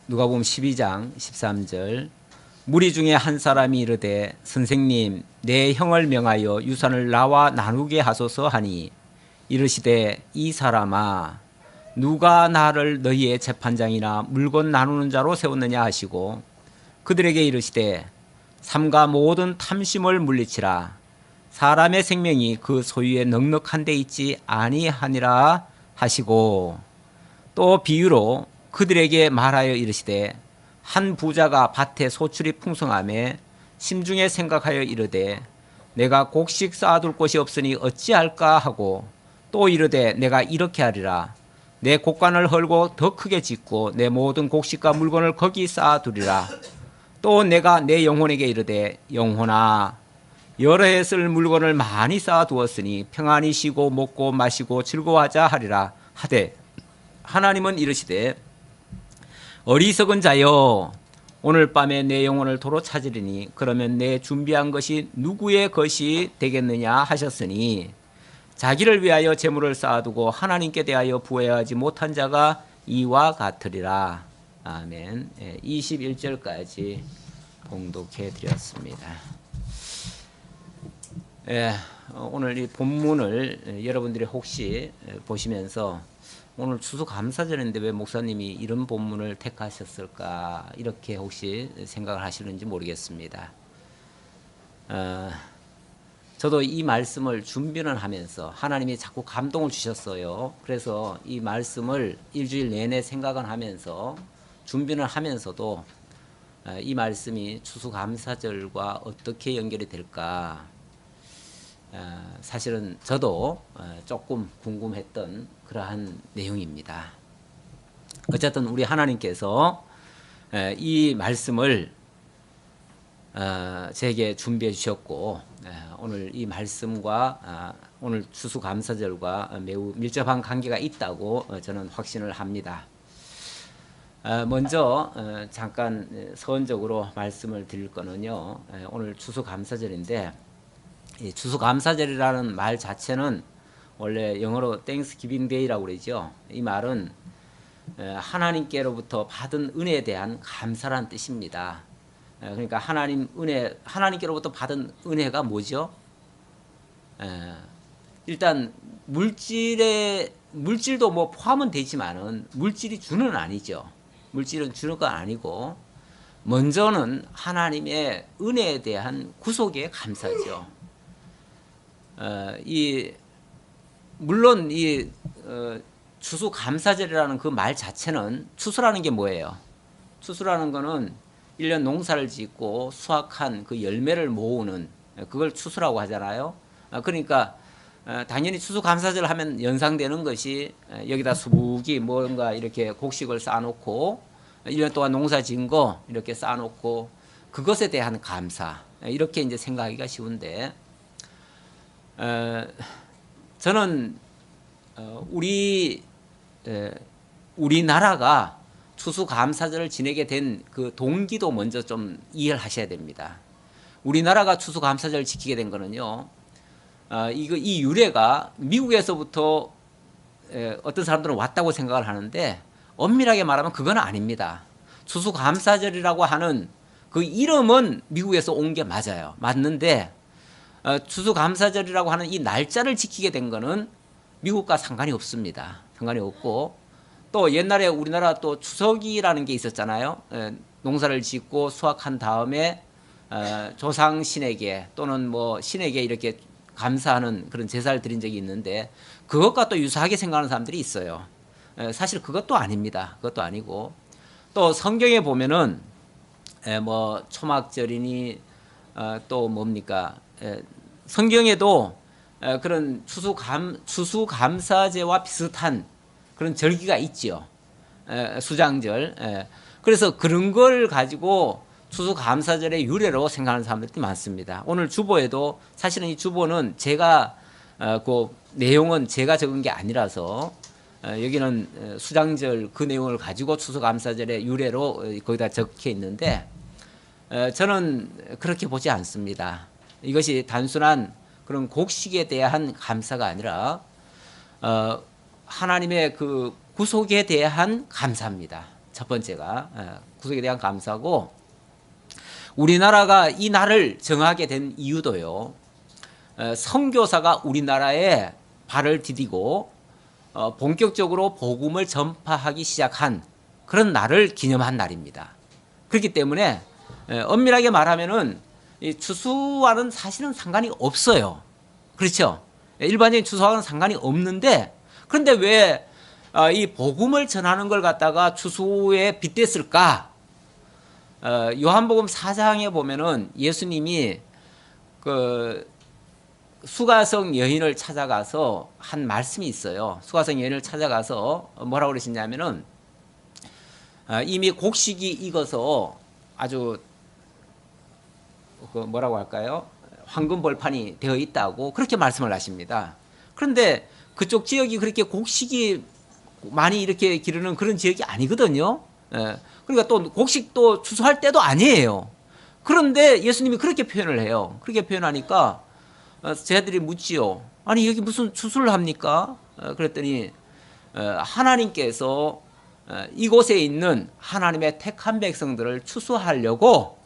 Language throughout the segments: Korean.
누가복음 12장 13절 무리 중에 한 사람이 이르되 선생님 내 형을 명하여 유산을 나와 나누게 하소서 하니 이르시되 이 사람아 누가 나를 너희의 재판장이나 물건 나누는 자로 세웠느냐 하시고 그들에게 이르시되 삼가 모든 탐심을 물리치라 사람의 생명이 그 소유에 넉넉한 데 있지 아니하니라 하시고 또 비유로 그들에게 말하여 이르시되 한 부자가 밭에 소출이 풍성하매 심중에 생각하여 이르되 내가 곡식 쌓아둘 곳이 없으니 어찌할까 하고 또 이르되 내가 이렇게 하리라 내 곡간을 헐고 더 크게 짓고 내 모든 곡식과 물건을 거기 쌓아두리라 또 내가 내 영혼에게 이르되 영혼아 여러 해 쓸 물건을 많이 쌓아두었으니 평안히 쉬고 먹고 마시고 즐거워하자 하리라 하되 하나님은 이르시되 어리석은 자여 오늘 밤에 내 영혼을 도로 찾으리니 그러면 내 준비한 것이 누구의 것이 되겠느냐 하셨으니 자기를 위하여 재물을 쌓아두고 하나님께 대하여 부여하지 못한 자가 이와 같으리라. 아멘. 21절까지 봉독해 드렸습니다. 오늘 이 본문을 여러분들이 혹시 보시면서 오늘 추수감사절인데 왜 목사님이 이런 본문을 택하셨을까 이렇게 혹시 생각을 하시는지 모르겠습니다. 저도 이 말씀을 준비를 하면서 하나님이 자꾸 감동을 주셨어요. 그래서 이 말씀을 일주일 내내 생각을 하면서 준비를 하면서도 이 말씀이 추수감사절과 어떻게 연결이 될까 사실은 저도 조금 궁금했던 그러한 내용입니다. 어쨌든 우리 하나님께서 이 말씀을 제게 준비해 주셨고 오늘 이 말씀과 오늘 추수감사절과 매우 밀접한 관계가 있다고 저는 확신을 합니다. 먼저 잠깐 서론적으로 말씀을 드릴 거는요. 오늘 추수감사절인데 이 추수감사절이라는 말 자체는 원래 영어로 땡스기빙 데이라고 그러죠. 이 말은 하나님께로부터 받은 은혜에 대한 감사란 뜻입니다. 그러니까 하나님께로부터 받은 은혜가 뭐죠? 일단 물질도 뭐 포함은 되지만은 물질이 주는 아니죠. 물질은 주는 건 아니고 먼저는 하나님의 은혜에 대한 구속에 감사죠. 물론 이 추수감사절이라는 그 말 자체는 추수라는 게 뭐예요? 추수라는 거는 1년 농사를 짓고 수확한 그 열매를 모으는 그걸 추수라고 하잖아요. 그러니까 당연히 추수감사절 하면 연상되는 것이 여기다 수북이 뭔가 이렇게 곡식을 쌓아놓고 1년 동안 농사 지은 거 이렇게 쌓아놓고 그것에 대한 감사 이렇게 이제 생각하기가 쉬운데 저는 우리나라가 추수감사절을 지내게 된 그 동기도 먼저 좀 이해를 하셔야 됩니다. 우리나라가 추수감사절을 지키게 된 거는요. 이 유래가 미국에서부터 어떤 사람들은 왔다고 생각을 하는데 엄밀하게 말하면 그건 아닙니다. 추수감사절이라고 하는 그 이름은 미국에서 온 게 맞아요. 맞는데 추수감사절이라고 하는 이 날짜를 지키게 된 거는 미국과 상관이 없습니다. 상관이 없고 또 옛날에 우리나라 또 추석이라는 게 있었잖아요. 농사를 짓고 수확한 다음에 조상 신에게 또는 뭐 신에게 이렇게 감사하는 그런 제사를 드린 적이 있는데 그것과 또 유사하게 생각하는 사람들이 있어요. 사실 그것도 아닙니다. 그것도 아니고 또 성경에 보면은 뭐 초막절이니 또 뭡니까 성경에도 그런 추수감사제와 비슷한 그런 절기가 있죠. 수장절. 그래서 그런 걸 가지고 추수감사절의 유래로 생각하는 사람들이 많습니다. 오늘 주보에도 사실은 이 주보는 제가 그 내용은 제가 적은 게 아니라서 여기는 수장절 그 내용을 가지고 추수감사절의 유래로 거기다 적혀 있는데 저는 그렇게 보지 않습니다. 이것이 단순한 그런 곡식에 대한 감사가 아니라 하나님의 그 구속에 대한 감사입니다. 첫 번째가 구속에 대한 감사고, 우리나라가 이 날을 정하게 된 이유도요. 선교사가 우리나라에 발을 디디고 본격적으로 복음을 전파하기 시작한 그런 날을 기념한 날입니다. 그렇기 때문에 엄밀하게 말하면은 이 추수와는 사실은 상관이 없어요. 그렇죠? 일반적인 추수와는 상관이 없는데, 그런데 왜 이 복음을 전하는 걸 갖다가 추수에 빗댔을까? 요한복음 4장에 보면은 예수님이 그 수가성 여인을 찾아가서 한 말씀이 있어요. 수가성 여인을 찾아가서 뭐라고 그러시냐면은 이미 곡식이 익어서 아주 그 뭐라고 할까요? 황금 벌판이 되어 있다고 그렇게 말씀을 하십니다. 그런데 그쪽 지역이 그렇게 곡식이 많이 이렇게 기르는 그런 지역이 아니거든요. 그러니까 또 곡식도 추수할 때도 아니에요. 그런데 예수님이 그렇게 표현을 해요. 그렇게 표현하니까 제자들이 묻지요. 아니 여기 무슨 추수를 합니까? 그랬더니 하나님께서 이곳에 있는 하나님의 택한 백성들을 추수하려고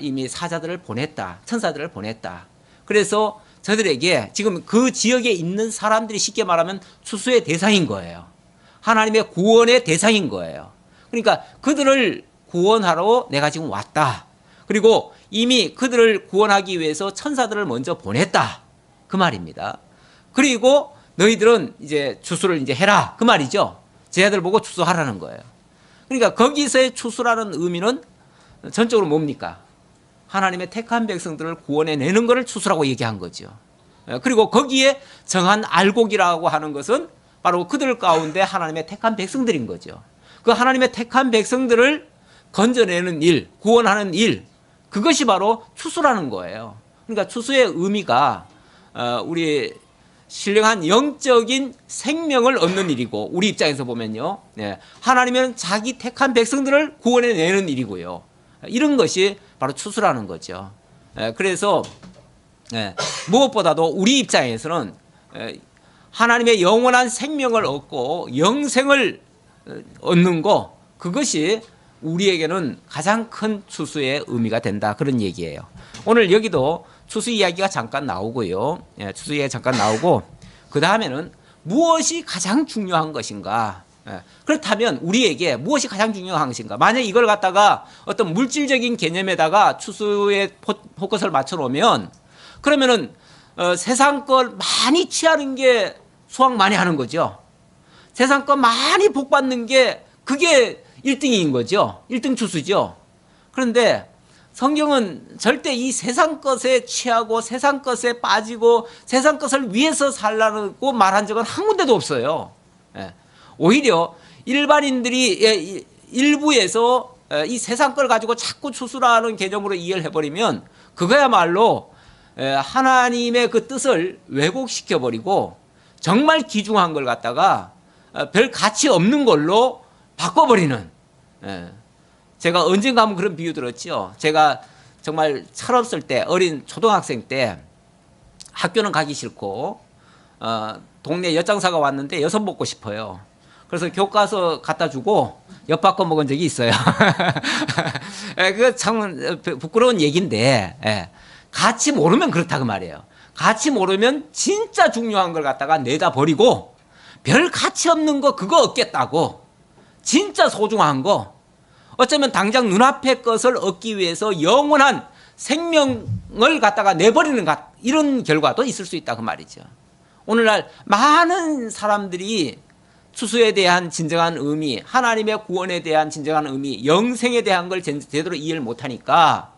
이미 사자들을 보냈다. 천사들을 보냈다. 그래서 저들에게 지금 그 지역에 있는 사람들이 쉽게 말하면 추수의 대상인 거예요. 하나님의 구원의 대상인 거예요. 그러니까 그들을 구원하러 내가 지금 왔다. 그리고 이미 그들을 구원하기 위해서 천사들을 먼저 보냈다. 그 말입니다. 그리고 너희들은 이제 추수를 이제 해라. 그 말이죠. 제자들 보고 추수하라는 거예요. 그러니까 거기서의 추수라는 의미는 전적으로 뭡니까? 하나님의 택한 백성들을 구원해내는 것을 추수라고 얘기한 거죠. 그리고 거기에 정한 알곡이라고 하는 것은 바로 그들 가운데 하나님의 택한 백성들인 거죠. 그 하나님의 택한 백성들을 건져내는 일, 구원하는 일, 그것이 바로 추수라는 거예요. 그러니까 추수의 의미가 우리 신령한 영적인 생명을 얻는 일이고, 우리 입장에서 보면요, 하나님은 자기 택한 백성들을 구원해내는 일이고요. 이런 것이 바로 추수라는 거죠. 그래서 무엇보다도 우리 입장에서는 하나님의 영원한 생명을 얻고 영생을 얻는 거, 그것이 우리에게는 가장 큰 추수의 의미가 된다, 그런 얘기예요. 오늘 여기도 추수 이야기가 잠깐 나오고요. 추수 이야기가 잠깐 나오고, 그 다음에는 무엇이 가장 중요한 것인가. 그렇다면 우리에게 무엇이 가장 중요한 것인가. 만약 이걸 갖다가 어떤 물질적인 개념에다가 추수의 포커스를 맞춰놓으면, 그러면은 세상 걸 많이 취하는 게 수확 많이 하는 거죠. 세상 거 많이 복 받는 게 그게 1등인 거죠. 1등 추수죠. 그런데 성경은 절대 이 세상 것에 취하고 세상 것에 빠지고 세상 것을 위해서 살라고 말한 적은 한 군데도 없어요. 오히려 일반인들이 일부에서 이 세상 걸 가지고 자꾸 추수라는 개념으로 이해를 해버리면 그거야말로 하나님의 그 뜻을 왜곡시켜버리고 정말 귀중한 걸 갖다가 별 가치 없는 걸로 바꿔버리는. 제가 언젠가 한번 그런 비유 들었죠. 제가 정말 철없을 때, 어린 초등학생 때 학교는 가기 싫고 동네 엿장사가 왔는데 엿을 먹고 싶어요. 그래서 교과서 갖다 주고 엿 바꿔 먹은 적이 있어요. 그거 참 부끄러운 얘기인데, 가치 모르면 그렇다 그 말이에요. 가치 모르면 진짜 중요한 걸 갖다가 내다 버리고 별 가치 없는 거 그거 얻겠다고, 진짜 소중한 거, 어쩌면 당장 눈앞의 것을 얻기 위해서 영원한 생명을 갖다가 내버리는 이런 결과도 있을 수 있다 그 말이죠. 오늘날 많은 사람들이 추수에 대한 진정한 의미, 하나님의 구원에 대한 진정한 의미, 영생에 대한 걸 제대로 이해를 못하니까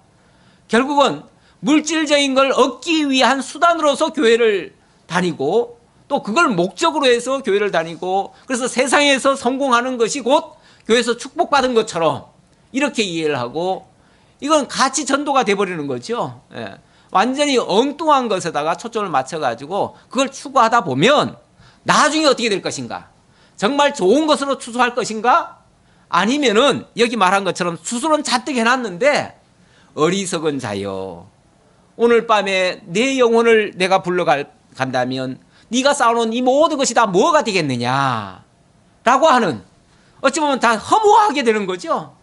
결국은 물질적인 걸 얻기 위한 수단으로서 교회를 다니고, 또 그걸 목적으로 해서 교회를 다니고, 그래서 세상에서 성공하는 것이 곧 교회에서 축복받은 것처럼 이렇게 이해를 하고, 이건 가치 전도가 돼버리는 거죠. 완전히 엉뚱한 것에다가 초점을 맞춰가지고 그걸 추구하다 보면 나중에 어떻게 될 것인가? 정말 좋은 것으로 추수할 것인가? 아니면은 여기 말한 것처럼 추수는 잔뜩 해놨는데 어리석은 자여, 오늘 밤에 내 영혼을 내가 불러간다면 네가 쌓아놓은 이 모든 것이 다 뭐가 되겠느냐? 라고 하는 어찌 보면 다 허무하게 되는 거죠.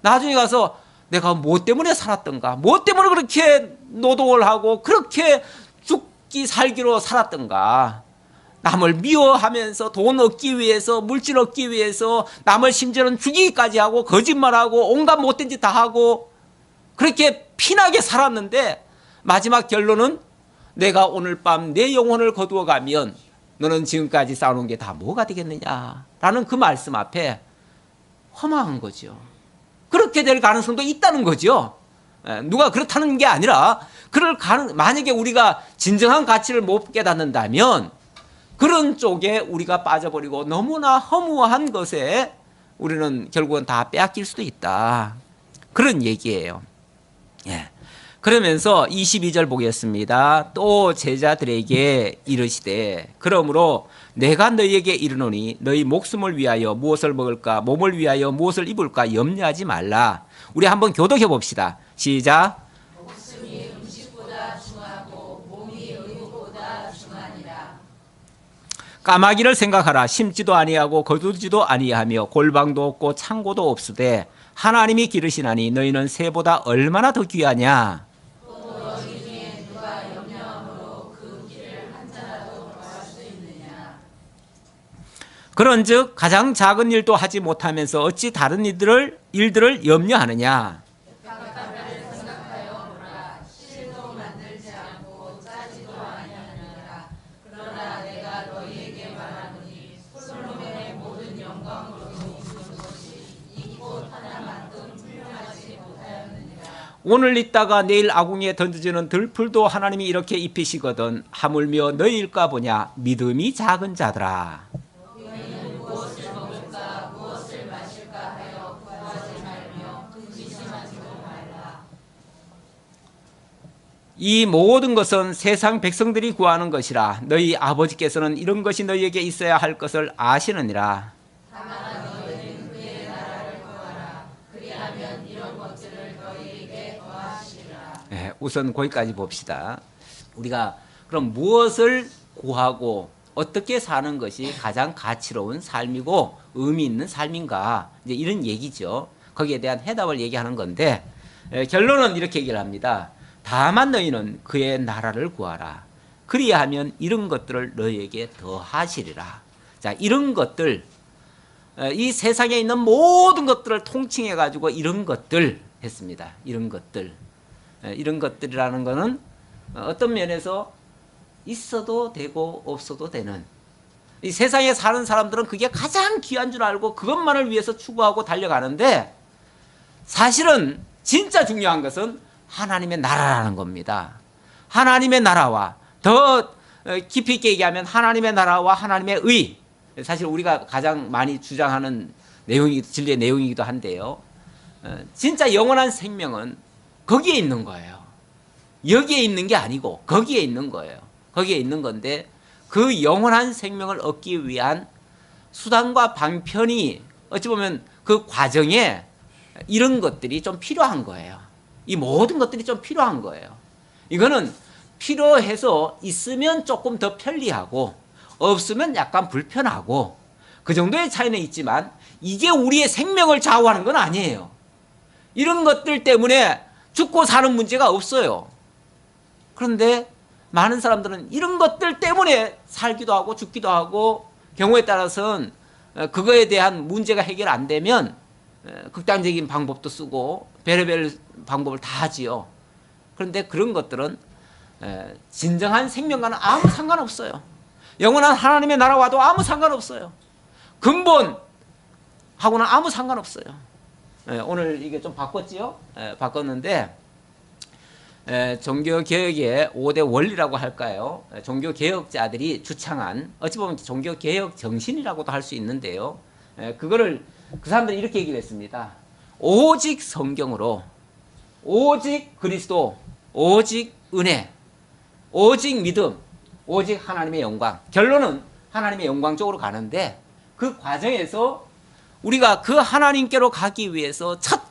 나중에 가서 내가 뭐 때문에 살았던가, 뭐 때문에 그렇게 노동을 하고 그렇게 죽기 살기로 살았던가, 남을 미워하면서 돈 얻기 위해서, 물질 얻기 위해서 남을 심지어는 죽이기까지 하고 거짓말하고 온갖 못된 짓 다 하고 그렇게 피나게 살았는데 마지막 결론은 내가 오늘 밤 내 영혼을 거두어 가면 너는 지금까지 쌓아놓은 게 다 뭐가 되겠느냐라는 그 말씀 앞에 허망한 거죠. 그렇게 될 가능성도 있다는 거죠. 누가 그렇다는 게 아니라 만약에 우리가 진정한 가치를 못 깨닫는다면 그런 쪽에 우리가 빠져버리고 너무나 허무한 것에 우리는 결국은 다 빼앗길 수도 있다. 그런 얘기예요. 예. 그러면서 22절 보겠습니다. 또 제자들에게 이르시되 그러므로 내가 너희에게 이르노니 너희 목숨을 위하여 무엇을 먹을까 몸을 위하여 무엇을 입을까 염려하지 말라. 우리 한번 교독해 봅시다. 시작. 목숨이 음식보다 중하고 몸이 의복보다 중하니라. 까마귀를 생각하라. 심지도 아니하고 거두지도 아니하며 골방도 없고 창고도 없으되 하나님이 기르시나니 너희는 새보다 얼마나 더 귀하냐. 또 너희 중에 누가 염려함으로 그 길을 한자라도 더할 수 있느냐. 그런즉 가장 작은 일도 하지 못하면서 어찌 다른 일들을 염려하느냐. 바깥을 생각하여 보라. 실도 만들지 않고 짜지도 아니하느니라. 그러나 내가 너희에게 말하노니 솔로몬의 모든 영광으로 이루는 것이 이 꽃 하나만큼 훌륭하지 못하였느니라. 오늘 있다가 내일 아궁이에 던져지는 들풀도 하나님이 이렇게 입히시거든 하물며 너희일까 보냐. 믿음이 작은 자들아. 너희는 무엇을 먹을까 무엇을 마실까 하여 구하지 말며 근심하지도 말라. 이 모든 것은 세상 백성들이 구하는 것이라. 너희 아버지께서는 이런 것이 너희에게 있어야 할 것을 아시느니라. 다만 너희는 그의 나라를 구하라. 그리하면 이런 것들을 너희에게 더하시리라. 네, 우선 거기까지 봅시다. 우리가 그럼 무엇을 구하고 어떻게 사는 것이 가장 가치로운 삶이고 의미 있는 삶인가, 이제 이런 얘기죠. 거기에 대한 해답을 얘기하는 건데 결론은 이렇게 얘기를 합니다. 다만 너희는 그의 나라를 구하라. 그리하면 이런 것들을 너희에게 더하시리라. 자, 이런 것들, 이 세상에 있는 모든 것들을 통칭해 가지고 이런 것들 했습니다. 이런 것들. 이런 것들이라는 것은 어떤 면에서 있어도 되고 없어도 되는, 이 세상에 사는 사람들은 그게 가장 귀한 줄 알고 그것만을 위해서 추구하고 달려가는데 사실은 진짜 중요한 것은 하나님의 나라라는 겁니다. 하나님의 나라와 더 깊이 있게 얘기하면 하나님의 나라와 하나님의 의, 사실 우리가 가장 많이 주장하는 진리의 내용이기도 한데요. 진짜 영원한 생명은 거기에 있는 거예요. 여기에 있는 게 아니고 거기에 있는 거예요. 거기에 있는 건데 그 영원한 생명을 얻기 위한 수단과 방편이 어찌 보면 그 과정에 이런 것들이 좀 필요한 거예요. 이 모든 것들이 좀 필요한 거예요. 이거는 필요해서 있으면 조금 더 편리하고 없으면 약간 불편하고 그 정도의 차이는 있지만 이게 우리의 생명을 좌우하는 건 아니에요. 이런 것들 때문에 죽고 사는 문제가 없어요. 그런데 많은 사람들은 이런 것들 때문에 살기도 하고 죽기도 하고 경우에 따라서는 그거에 대한 문제가 해결 안 되면 극단적인 방법도 쓰고 별의별 방법을 다 하지요. 그런데 그런 것들은 진정한 생명과는 아무 상관없어요. 영원한 하나님의 나라와도 아무 상관없어요. 근본하고는 아무 상관없어요. 오늘 이게 좀 바꿨지요? 바꿨는데 종교개혁의 5대 원리라고 할까요? 종교개혁자들이 주창한, 어찌 보면 종교개혁 정신이라고도 할 수 있는데요. 그거를 그 사람들이 이렇게 얘기를 했습니다. 오직 성경으로, 오직 그리스도, 오직 은혜, 오직 믿음, 오직 하나님의 영광. 결론은 하나님의 영광 쪽으로 가는데 그 과정에서 우리가 그 하나님께로 가기 위해서 첫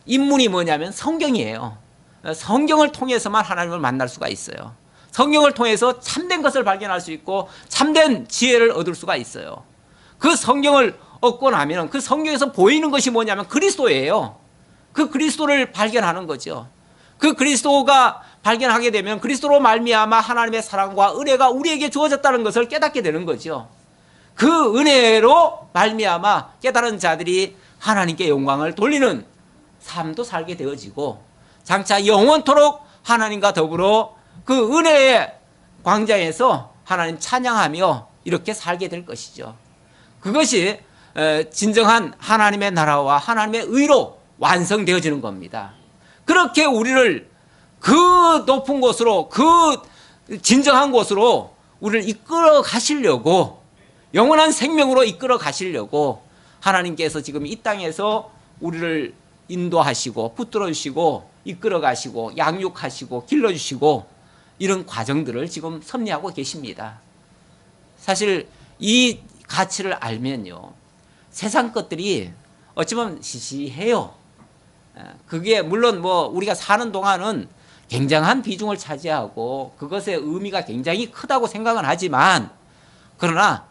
입문이 뭐냐면 성경이에요. 성경을 통해서만 하나님을 만날 수가 있어요. 성경을 통해서 참된 것을 발견할 수 있고 참된 지혜를 얻을 수가 있어요. 그 성경을 얻고 나면 그 성경에서 보이는 것이 뭐냐면 그리스도예요. 그 그리스도를 발견하는 거죠. 그 그리스도가 발견하게 되면 그리스도로 말미암아 하나님의 사랑과 은혜가 우리에게 주어졌다는 것을 깨닫게 되는 거죠. 그 은혜로 말미암아 깨달은 자들이 하나님께 영광을 돌리는 삶도 살게 되어지고 장차 영원토록 하나님과 더불어 그 은혜의 광장에서 하나님 찬양하며 이렇게 살게 될 것이죠. 그것이 진정한 하나님의 나라와 하나님의 의로 완성되어지는 겁니다. 그렇게 우리를 그 높은 곳으로, 그 진정한 곳으로 우리를 이끌어 가시려고, 영원한 생명으로 이끌어 가시려고 하나님께서 지금 이 땅에서 우리를 인도하시고 붙들어 주시고 이끌어 가시고 양육하시고 길러주시고 이런 과정들을 지금 섭리하고 계십니다. 사실 이 가치를 알면요, 세상 것들이 어찌보면 시시해요. 그게 물론 뭐 우리가 사는 동안은 굉장한 비중을 차지하고 그것의 의미가 굉장히 크다고 생각은 하지만, 그러나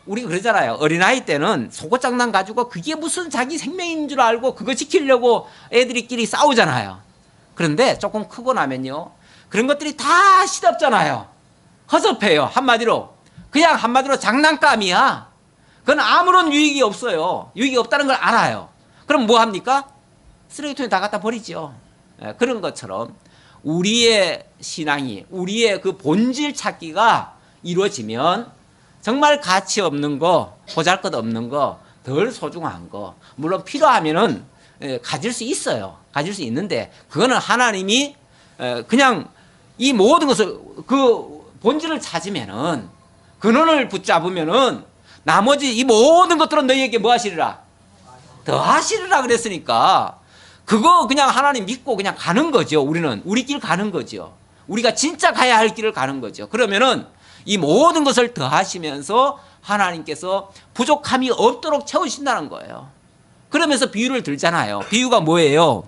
우리가 그러잖아요. 어린아이 때는 속옷 장난 가지고 그게 무슨 자기 생명인 줄 알고 그거 지키려고 애들이끼리 싸우잖아요. 그런데 조금 크고 나면요, 그런 것들이 다 시덥잖아요. 허접해요. 한마디로 그냥 한마디로 장난감이야. 그건 아무런 유익이 없어요. 유익이 없다는 걸 알아요. 그럼 뭐 합니까? 쓰레기통에 다 갖다 버리죠. 그런 것처럼 우리의 신앙이, 우리의 그 본질 찾기가 이루어지면 정말 가치 없는 거, 보잘것없는 거, 덜 소중한 거, 물론 필요하면은 가질 수 있어요. 가질 수 있는데 그거는 하나님이 그냥 이 모든 것을, 그 본질을 찾으면은, 근원을 붙잡으면은 나머지 이 모든 것들은 너희에게 뭐 하시리라? 더 하시리라 그랬으니까 그거 그냥 하나님 믿고 그냥 가는 거죠. 우리는 우리 길 가는 거죠. 우리가 진짜 가야 할 길을 가는 거죠. 그러면은 이 모든 것을 더 하시면서 하나님께서 부족함이 없도록 채우신다는 거예요. 그러면서 비유를 들잖아요. 비유가 뭐예요?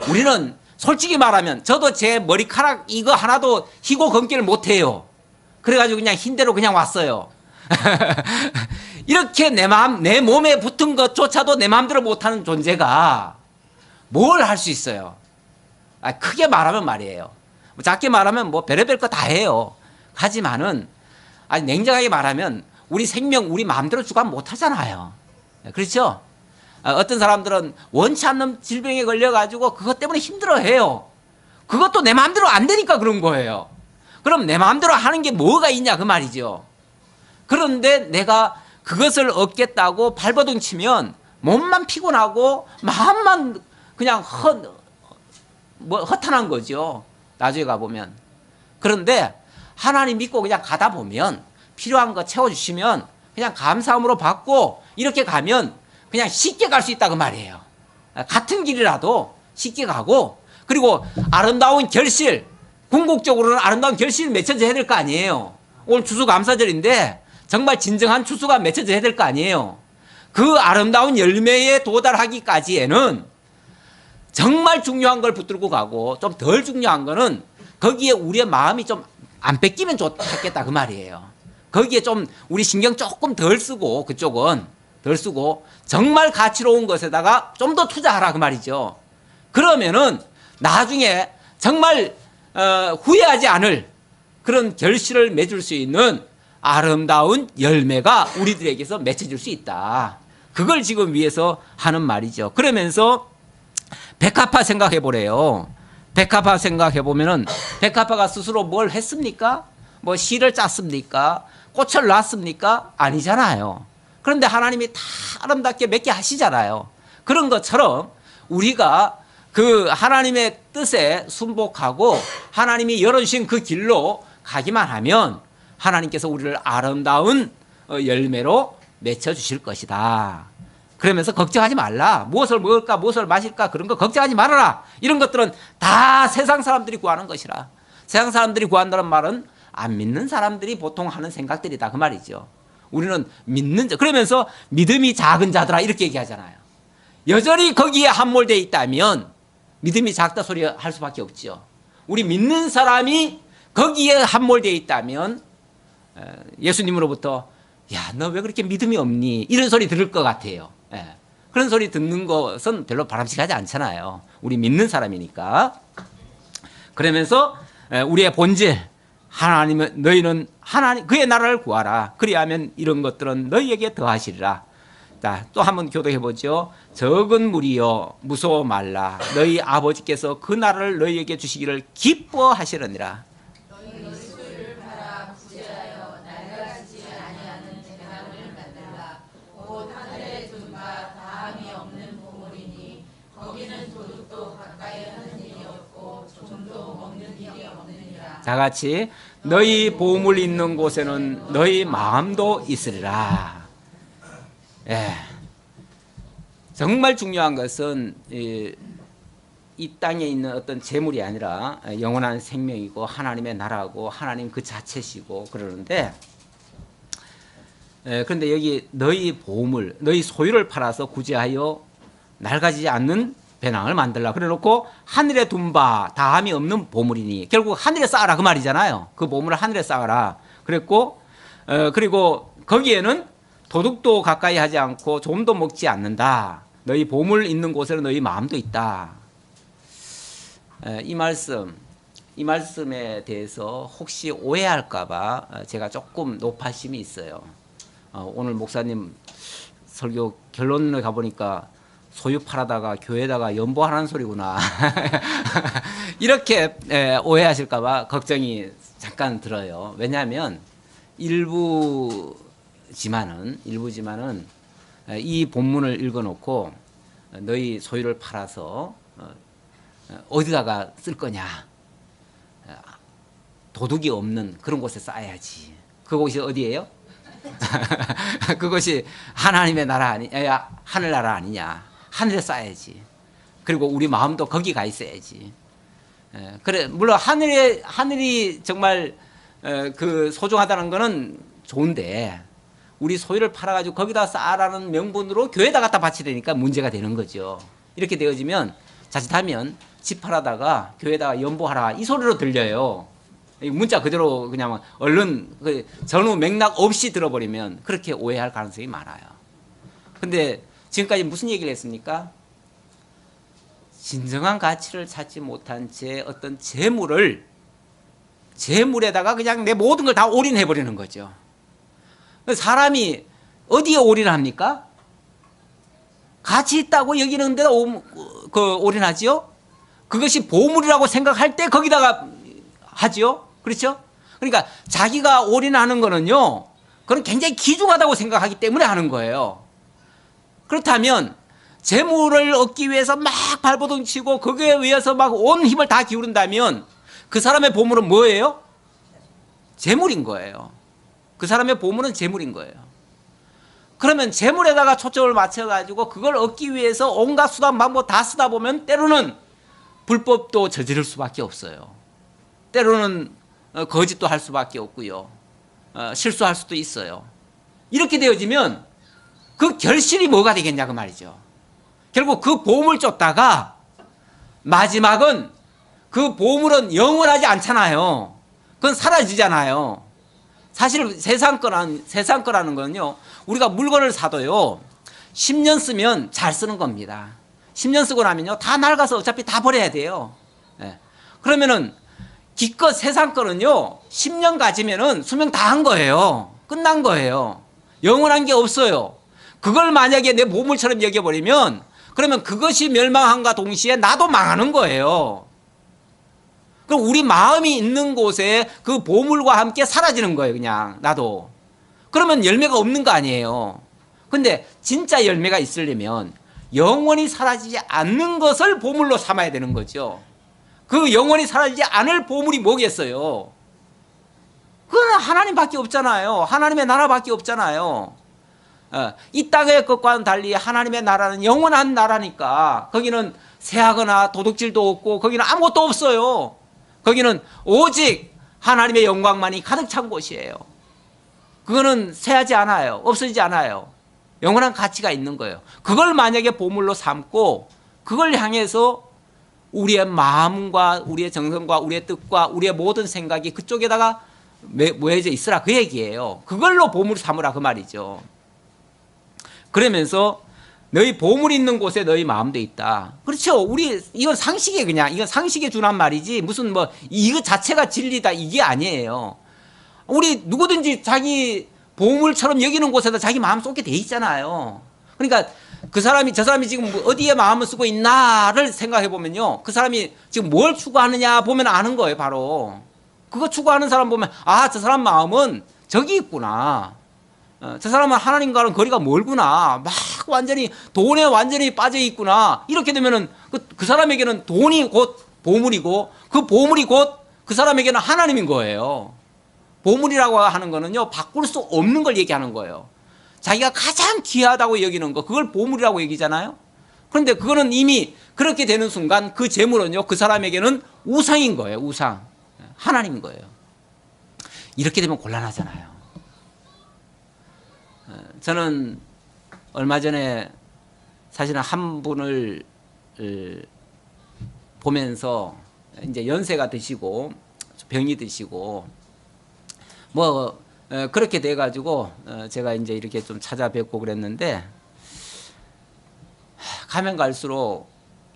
우리는 솔직히 말하면 저도 제 머리카락 이거 하나도 희고 검기를 못해요. 그래가지고 그냥 흰대로 그냥 왔어요. 이렇게 내 몸에 붙은 것조차도 내 마음대로 못하는 존재가 뭘 할 수 있어요? 크게 말하면 말이에요. 작게 말하면 뭐 별의별 거 다 해요. 하지만은 냉정하게 말하면 우리 생명 우리 마음대로 주관 못하잖아요. 그렇죠? 어떤 사람들은 원치 않는 질병에 걸려가지고 그것 때문에 힘들어해요. 그것도 내 마음대로 안 되니까 그런 거예요. 그럼 내 마음대로 하는 게 뭐가 있냐 그 말이죠. 그런데 내가 그것을 얻겠다고 발버둥 치면 몸만 피곤하고 마음만 그냥 허탄한 거죠. 나중에 가보면. 그런데 하나님 믿고 그냥 가다 보면 필요한 거 채워주시면 그냥 감사함으로 받고 이렇게 가면 그냥 쉽게 갈 수 있다 그 말이에요. 같은 길이라도 쉽게 가고, 그리고 아름다운 결실, 궁극적으로는 아름다운 결실이 맺혀져야 될 거 아니에요. 오늘 추수감사절인데 정말 진정한 추수가 맺혀져야 될 거 아니에요. 그 아름다운 열매에 도달하기까지에는 정말 중요한 걸 붙들고 가고, 좀 덜 중요한 거는 거기에 우리의 마음이 좀 안 뺏기면 좋겠다 그 말이에요. 거기에 좀 우리 신경 조금 덜 쓰고, 그쪽은 덜 쓰고 정말 가치로운 것에다가 좀 더 투자하라 그 말이죠. 그러면은 나중에 정말 후회하지 않을 그런 결실을 맺을 수 있는 아름다운 열매가 우리들에게서 맺혀질 수 있다. 그걸 지금 위해서 하는 말이죠. 그러면서 백합화 생각해 보래요. 백합화 생각해 보면은 백합화가 스스로 뭘 했습니까? 뭐 씨를 짰습니까? 꽃을 놨습니까? 아니잖아요. 그런데 하나님이 다 아름답게 맺게 하시잖아요. 그런 것처럼 우리가 그 하나님의 뜻에 순복하고 하나님이 열어주신 그 길로 가기만 하면 하나님께서 우리를 아름다운 열매로 맺혀주실 것이다. 그러면서 걱정하지 말라. 무엇을 먹을까, 무엇을 마실까, 그런 거 걱정하지 말아라. 이런 것들은 다 세상 사람들이 구하는 것이라. 세상 사람들이 구한다는 말은 안 믿는 사람들이 보통 하는 생각들이다 그 말이죠. 우리는 믿는 자, 그러면서 믿음이 작은 자들아 이렇게 얘기하잖아요. 여전히 거기에 함몰되어 있다면 믿음이 작다 소리 할 수밖에 없죠. 우리 믿는 사람이 거기에 함몰되어 있다면 예수님으로부터 야, 너 왜 그렇게 믿음이 없니? 이런 소리 들을 것 같아요. 예. 그런 소리 듣는 것은 별로 바람직하지 않잖아요. 우리 믿는 사람이니까. 그러면서 우리의 본질, 하나님은 너희는 하나님 그의 나라를 구하라. 그리하면 이런 것들은 너희에게 더하시리라. 자, 또 한번 교독해 보죠. 적은 무리여 무서워 말라. 너희 아버지께서 그 나라를 너희에게 주시기를 기뻐하시느니라. 다 같이 너희 보물 있는 곳에는 너희 마음도 있으리라. 예. 정말 중요한 것은 이 땅에 있는 어떤 재물이 아니라 영원한 생명이고 하나님의 나라고 하나님 그 자체시고 그러는데, 그런데 여기 너희 보물, 너희 소유를 팔아서 구제하여 낡아지지 않는 배낭을 만들라 그래놓고 하늘에 둔 바 다함이 없는 보물이니, 결국 하늘에 쌓아라 그 말이잖아요. 그 보물을 하늘에 쌓아라 그랬고, 그리고 거기에는 도둑도 가까이 하지 않고 좀도 먹지 않는다. 너희 보물 있는 곳에는 너희 마음도 있다. 이 말씀에 대해서 혹시 오해할까봐 제가 조금 노파심이 있어요. 오늘 목사님 설교 결론을 가보니까 소유 팔아다가 교회에다가 연보하라는 소리구나. 이렇게 오해하실까봐 걱정이 잠깐 들어요. 왜냐하면 일부지만은 이 본문을 읽어놓고 너희 소유를 팔아서 어디다가 쓸 거냐. 도둑이 없는 그런 곳에 쌓아야지. 그곳이 어디예요? 그것이 하나님의 나라 아니냐, 하늘나라 아니냐. 하늘에 쌓아야지. 그리고 우리 마음도 거기 가 있어야지. 그래, 물론 하늘이 정말 그 소중하다는 거는 좋은데, 우리 소유를 팔아가지고 거기다 쌓아라는 명분으로 교회에다 갖다 바치야 되니까 문제가 되는 거죠. 이렇게 되어지면 자칫하면 집 팔아다가 교회에다가 연보하라 이 소리로 들려요. 문자 그대로 그냥 얼른 전후 맥락 없이 들어버리면 그렇게 오해할 가능성이 많아요. 근데 지금까지 무슨 얘기를 했습니까? 진정한 가치를 찾지 못한 제 어떤 재물에다가 그냥 내 모든 걸 다 올인해버리는 거죠. 사람이 어디에 올인합니까? 가치 있다고 여기는데 올인하지요? 그것이 보물이라고 생각할 때 거기다가 하지요? 그렇죠? 그러니까 자기가 올인하는 거는요, 그건 굉장히 귀중하다고 생각하기 때문에 하는 거예요. 그렇다면 재물을 얻기 위해서 막 발버둥 치고 거기에 위해서 막 온 힘을 다 기울인다면 그 사람의 보물은 뭐예요? 재물인 거예요. 그 사람의 보물은 재물인 거예요. 그러면 재물에다가 초점을 맞춰가지고 그걸 얻기 위해서 온갖 수단 방법 다 쓰다 보면 때로는 불법도 저지를 수밖에 없어요. 때로는 거짓도 할 수밖에 없고요. 실수할 수도 있어요. 이렇게 되어지면 그 결실이 뭐가 되겠냐 그 말이죠. 결국 그 보물 쫓다가 마지막은 그 보물은 영원하지 않잖아요. 그건 사라지잖아요. 사실 세상 거라는 거는요, 우리가 물건을 사도요 10년 쓰면 잘 쓰는 겁니다. 10년 쓰고 나면요 다 낡아서 어차피 다 버려야 돼요. 그러면은 기껏 세상 거는요 10년 가지면은 수명 다 한 거예요. 끝난 거예요. 영원한 게 없어요. 그걸 만약에 내 보물처럼 여겨버리면 그러면 그것이 멸망함과 동시에 나도 망하는 거예요. 그럼 우리 마음이 있는 곳에 그 보물과 함께 사라지는 거예요. 그냥 나도. 그러면 열매가 없는 거 아니에요. 근데 진짜 열매가 있으려면 영원히 사라지지 않는 것을 보물로 삼아야 되는 거죠. 그 영원히 사라지지 않을 보물이 뭐겠어요? 그건 하나님밖에 없잖아요. 하나님의 나라밖에 없잖아요. 이 땅의 것과는 달리 하나님의 나라는 영원한 나라니까 거기는 세하거나 도둑질도 없고 거기는 아무것도 없어요. 거기는 오직 하나님의 영광만이 가득 찬 곳이에요. 그거는 쇠하지 않아요. 없어지지 않아요. 영원한 가치가 있는 거예요. 그걸 만약에 보물로 삼고 그걸 향해서 우리의 마음과 우리의 정성과 우리의 뜻과 우리의 모든 생각이 그쪽에다가 모여져 있으라 그 얘기예요. 그걸로 보물 삼으라 그 말이죠. 그러면서 너희 보물 있는 곳에 너희 마음도 있다. 그렇죠. 우리 이건 상식에 그냥 이건 상식에 준한 말이지 무슨 뭐 이거 자체가 진리다 이게 아니에요. 우리 누구든지 자기 보물처럼 여기는 곳에다 자기 마음 쏟게 돼 있잖아요. 그러니까 그 사람이 저 사람이 지금 어디에 마음을 쓰고 있나를 생각해 보면요. 그 사람이 지금 뭘 추구하느냐 보면 아는 거예요. 바로 그거 추구하는 사람 보면 아, 저 사람 마음은 저기 있구나. 저 사람은 하나님과는 거리가 멀구나. 막 완전히 돈에 완전히 빠져 있구나. 이렇게 되면은 그 사람에게는 돈이 곧 보물이고 그 보물이 곧 그 사람에게는 하나님인 거예요. 보물이라고 하는 거는요, 바꿀 수 없는 걸 얘기하는 거예요. 자기가 가장 귀하다고 여기는 거, 그걸 보물이라고 얘기잖아요. 그런데 그거는 이미 그렇게 되는 순간 그 재물은요, 그 사람에게는 우상인 거예요. 우상. 하나님인 거예요. 이렇게 되면 곤란하잖아요. 저는 얼마 전에 사실은 한 분을 보면서 이제 연세가 드시고 병이 드시고 뭐 그렇게 돼 가지고 제가 이제 이렇게 좀 찾아뵙고 그랬는데 가면 갈수록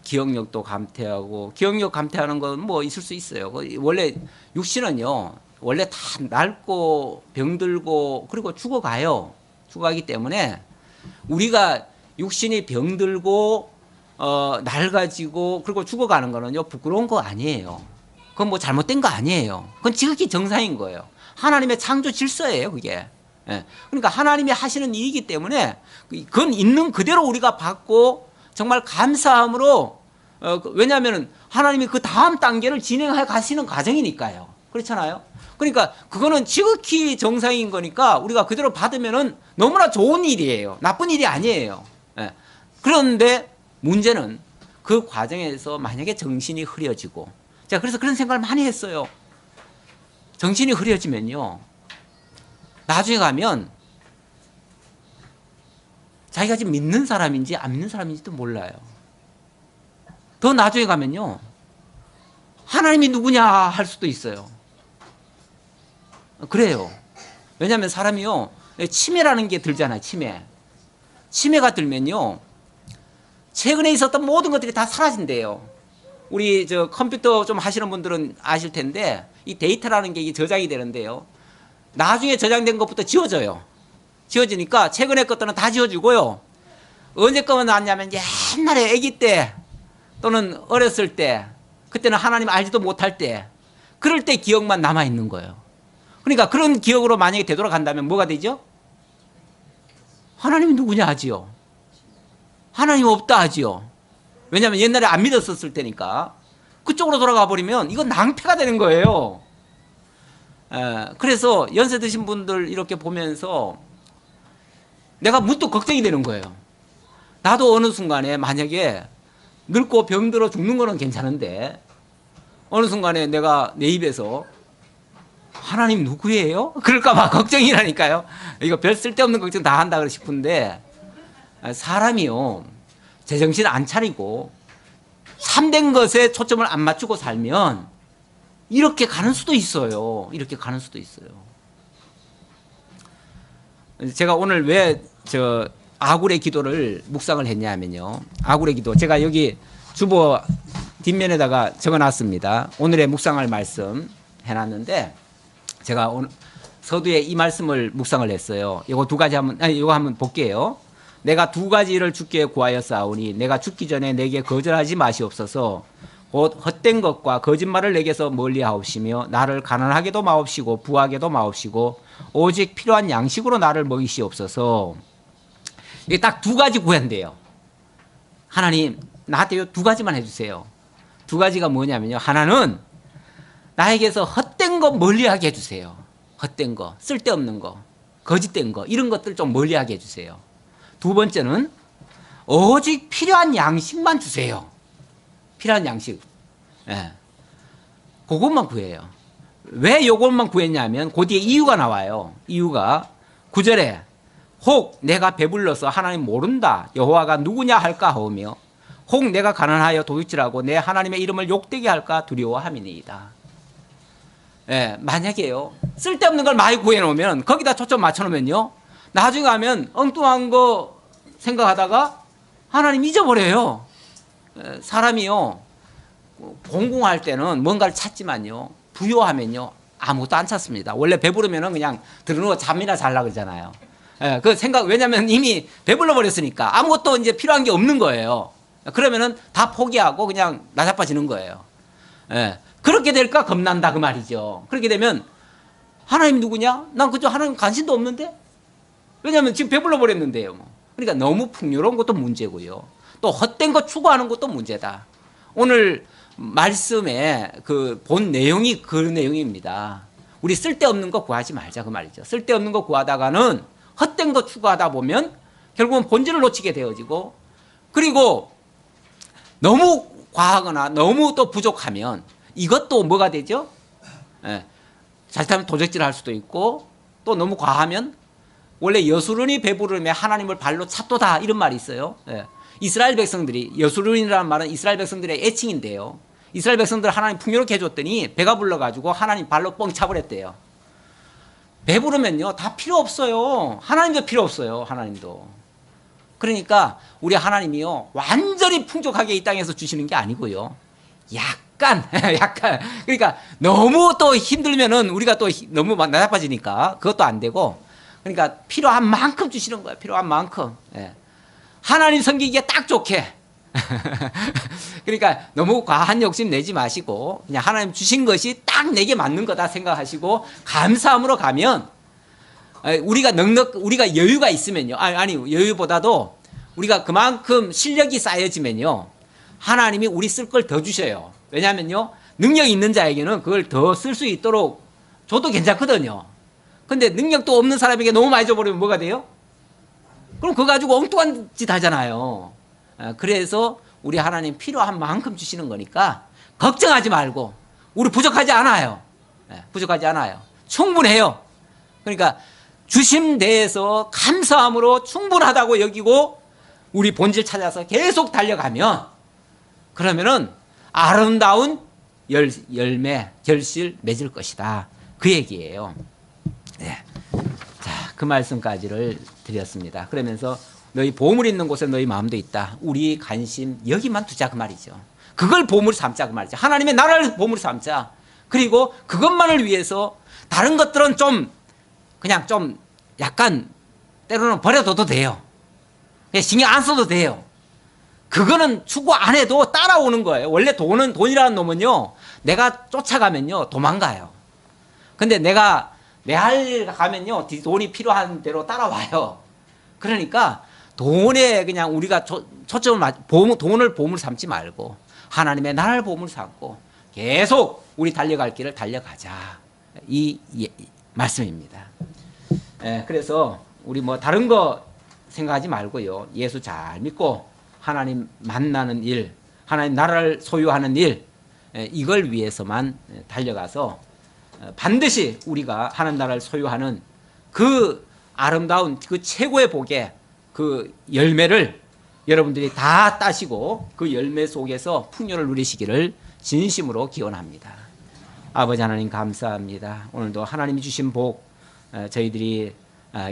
기억력도 감퇴하고 기억력 감퇴하는 건 뭐 있을 수 있어요. 원래 육신은요 원래 다 낡고 병들고 그리고 죽어가요. 죽어가기 때문에 우리가 육신이 병들고 낡아지고 그리고 죽어가는 거는요 부끄러운 거 아니에요. 그건 뭐 잘못된 거 아니에요. 그건 지극히 정상인 거예요. 하나님의 창조 질서예요, 그게. 예. 그러니까 하나님이 하시는 일이기 때문에 그건 있는 그대로 우리가 받고 정말 감사함으로 왜냐하면 하나님이 그 다음 단계를 진행해 가시는 과정이니까요. 그렇잖아요. 그러니까 그거는 지극히 정상인 거니까 우리가 그대로 받으면은 너무나 좋은 일이에요. 나쁜 일이 아니에요. 예. 그런데 문제는 그 과정에서 만약에 정신이 흐려지고 제가 그래서 그런 생각을 많이 했어요. 정신이 흐려지면요 나중에 가면 자기가 지금 믿는 사람인지 안 믿는 사람인지도 몰라요. 더 나중에 가면요 하나님이 누구냐 할 수도 있어요. 그래요. 왜냐하면 사람이요 치매라는 게 들잖아요. 치매가 들면요 최근에 있었던 모든 것들이 다 사라진대요. 우리 저 컴퓨터 좀 하시는 분들은 아실 텐데 이 데이터라는 게 저장이 되는데요. 나중에 저장된 것부터 지워져요. 지워지니까 최근의 것들은 다 지워지고요. 언제 거만 나왔냐면 옛날에 아기 때 또는 어렸을 때 그때는 하나님 알지도 못할 때 그럴 때 기억만 남아있는 거예요. 그러니까 그런 기억으로 만약에 되돌아간다면 뭐가 되죠? 하나님이 누구냐 하지요. 하나님 없다 하지요. 왜냐하면 옛날에 안 믿었었을 테니까. 그쪽으로 돌아가 버리면 이건 낭패가 되는 거예요. 그래서 연세 드신 분들 이렇게 보면서 내가 문득 걱정이 되는 거예요. 나도 어느 순간에 만약에 늙고 병들어 죽는 거는 괜찮은데 어느 순간에 내가 내 입에서 하나님 누구예요? 그럴까 봐 걱정이라니까요. 이거 별 쓸데없는 걱정 다 한다 싶은데 사람이요 제정신 안 차리고 참된 것에 초점을 안 맞추고 살면 이렇게 가는 수도 있어요. 이렇게 가는 수도 있어요. 제가 오늘 왜 저 아굴의 기도를 묵상을 했냐면요. 아굴의 기도 제가 여기 주보 뒷면에다가 적어놨습니다. 오늘의 묵상할 말씀 해놨는데 제가 오늘 서두에 이 말씀을 묵상을 했어요. 이거 두 가지 이거 한번 볼게요. 내가 두 가지를 주께 구하였사오니 내가 죽기 전에 내게 거절하지 마시옵소서. 곧 헛된 것과 거짓말을 내게서 멀리하옵시며 나를 가난하게도 마옵시고 부하게도 마옵시고 오직 필요한 양식으로 나를 먹이시옵소서. 이게 딱 두 가지 구한대요. 하나님 나한테 두 가지만 해주세요. 두 가지가 뭐냐면요. 하나는 나에게서 헛된 거 멀리하게 해주세요. 헛된 거, 쓸데없는 거, 거짓된 거 이런 것들 좀 멀리하게 해주세요. 두 번째는 오직 필요한 양식만 주세요. 필요한 양식. 예. 그것만 구해요. 왜 이것만 구했냐면 그 뒤에 이유가 나와요. 이유가 9절에 혹 내가 배불러서 하나님 모른다 여호와가 누구냐 할까 하오며 혹 내가 가난하여 도둑질하고 내 하나님의 이름을 욕되게 할까 두려워함이니이다. 예, 만약에요 쓸데없는 걸 많이 구해놓으면 거기다 초점 맞춰놓으면요 나중에 가면 엉뚱한 거 생각하다가 하나님 잊어버려요. 사람이요 공공할 때는 뭔가를 찾지만요 부요하면요 아무것도 안 찾습니다. 원래 배부르면은 그냥 들어누워 잠이나 잘라 그러잖아요. 예, 그 생각 왜냐면 이미 배불러 버렸으니까 아무것도 이제 필요한 게 없는 거예요. 그러면은 다 포기하고 그냥 나자빠지는 거예요. 예, 그렇게 될까 겁난다 그 말이죠. 그렇게 되면 하나님 누구냐? 난 그저 하나님 관심도 없는데? 왜냐면 지금 배불러 버렸는데요. 뭐. 그러니까 너무 풍요로운 것도 문제고요. 또 헛된 거 추구하는 것도 문제다. 오늘 말씀의 그 본 내용이 그 내용입니다. 우리 쓸데없는 거 구하지 말자 그 말이죠. 쓸데없는 거 구하다가는 헛된 거 추구하다 보면 결국은 본질을 놓치게 되어지고 그리고 너무 과하거나 너무 또 부족하면 이것도 뭐가 되죠? 예, 잘못하면 도적질 할 수도 있고 또 너무 과하면 원래 여수론이 배부르며 하나님을 발로 찼도다 이런 말이 있어요. 예. 이스라엘 백성들이 여수론이라는 말은 이스라엘 백성들의 애칭인데요. 이스라엘 백성들 하나님 풍요롭게 해줬더니 배가 불러가지고 하나님 발로 뻥 차버렸대요. 배부르면요 다 필요 없어요. 하나님도 필요 없어요. 하나님도. 그러니까 우리 하나님이요 완전히 풍족하게 이 땅에서 주시는 게 아니고요. 약간 그러니까 너무 또 힘들면은 우리가 또 너무 나빠지니까 그것도 안 되고 그러니까 필요한 만큼 주시는 거예요. 필요한 만큼. 예. 하나님 섬기기에 딱 좋게. 그러니까 너무 과한 욕심 내지 마시고 그냥 하나님 주신 것이 딱 내게 맞는 거다 생각하시고 감사함으로 가면 우리가 우리가 여유가 있으면요. 아니 여유보다도 우리가 그만큼 실력이 쌓여지면요. 하나님이 우리 쓸 걸 더 주셔요. 왜냐하면요. 능력이 있는 자에게는 그걸 더 쓸 수 있도록 줘도 괜찮거든요. 근데 능력도 없는 사람에게 너무 많이 줘버리면 뭐가 돼요? 그럼 그거 가지고 엉뚱한 짓 하잖아요. 그래서 우리 하나님 필요한 만큼 주시는 거니까 걱정하지 말고 우리 부족하지 않아요. 부족하지 않아요. 충분해요. 그러니까 주심 대해서 감사함으로 충분하다고 여기고 우리 본질 찾아서 계속 달려가면 그러면은 아름다운 열매, 결실 맺을 것이다. 그 얘기예요. 네. 자, 그 말씀까지를 드렸습니다. 그러면서 너희 보물 있는 곳에 너희 마음도 있다. 우리 관심 여기만 두자 그 말이죠. 그걸 보물 삼자 그 말이죠. 하나님의 나라를 보물 삼자. 그리고 그것만을 위해서 다른 것들은 좀 그냥 좀 약간 때로는 버려둬도 돼요. 그냥 신경 안 써도 돼요. 그거는 추구 안 해도 따라오는 거예요. 원래 돈이라는 놈은요. 내가 쫓아가면요. 도망가요. 근데 내가 내 할 일 가면요. 돈이 필요한 대로 따라와요. 그러니까 돈에 그냥 우리가 초점을 돈을 보물 삼지 말고 하나님의 나라를 보물 삼고 계속 우리 달려갈 길을 달려가자. 이 말씀입니다. 그래서 우리 뭐 다른 거 생각하지 말고요. 예수 잘 믿고 하나님 만나는 일, 하나님 나라를 소유하는 일, 이걸 위해서만 달려가서 반드시 우리가 하나님 나라를 소유하는 그 아름다운 그 최고의 복의 그 열매를 여러분들이 다 따시고 그 열매 속에서 풍요를 누리시기를 진심으로 기원합니다. 아버지 하나님 감사합니다. 오늘도 하나님이 주신 복 저희들이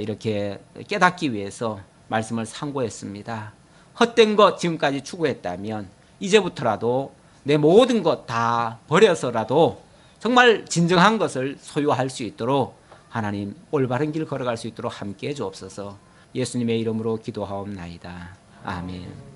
이렇게 깨닫기 위해서 말씀을 상고했습니다. 헛된 것 지금까지 추구했다면 이제부터라도 내 모든 것 다 버려서라도 정말 진정한 것을 소유할 수 있도록 하나님 올바른 길 걸어갈 수 있도록 함께해 주옵소서. 예수님의 이름으로 기도하옵나이다. 아멘.